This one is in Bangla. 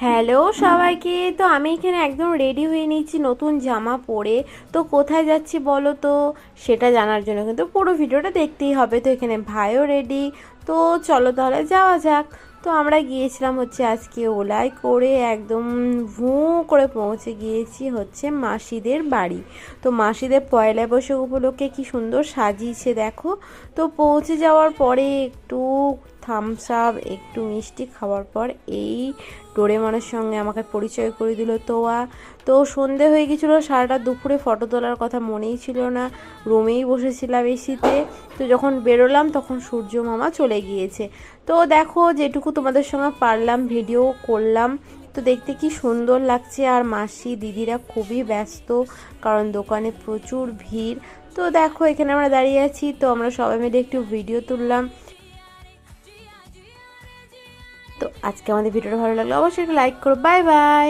হ্যালো সবাইকে। তো আমি এখানে একদম রেডি হয়ে নিয়েছি নতুন জামা পরে। তো কোথায় যাচ্ছি বলো তো, সেটা জানার জন্য কিন্তু পুরো ভিডিওটা দেখতেই হবে। তো এখানে ভাইও রেডি। তো চলো তাহলে যাওয়া যাক। তো আমরা গিয়েছিলাম হচ্ছে আজকে ওলায় করে, একদম ভুঁ করে পৌঁছে গিয়েছি হচ্ছে মাসিদের বাড়ি। তো মাসিদের পয়লা বৈশাখ উপলক্ষে কি সুন্দর সাজিয়েছে দেখো। তো পৌঁছে যাওয়ার পরে একটু থামস আপ, একটু মিষ্টি খাওয়ার পর এই ডোরেমনের সঙ্গে আমাকে পরিচয় করে দিল তোয়া। তো সন্ধে হয়ে গেছিলো, সারাটা দুপুরে ফটো তোলার কথা মনেই ছিল না, রুমেই বসেছিলাম এসিতে। তো যখন বেরোলাম তখন সূর্য মামা চলে গিয়েছে। তো দেখো যেটুকু তোমাদের সঙ্গে পারলাম ভিডিও করলাম। তো দেখতে কি সুন্দর লাগছে, আর মাসি দিদিরা খুবই ব্যস্ত, কারণ দোকানে প্রচুর ভিড়। তো দেখো এখানে আমরা দাঁড়িয়ে আছি, তো আমরা সবাই মিলে একটু ভিডিও তুললাম। তো আজকে আমাদের ভিডিওটা ভালো লাগলো, অবশ্যই একটা লাইক করো। Bye bye.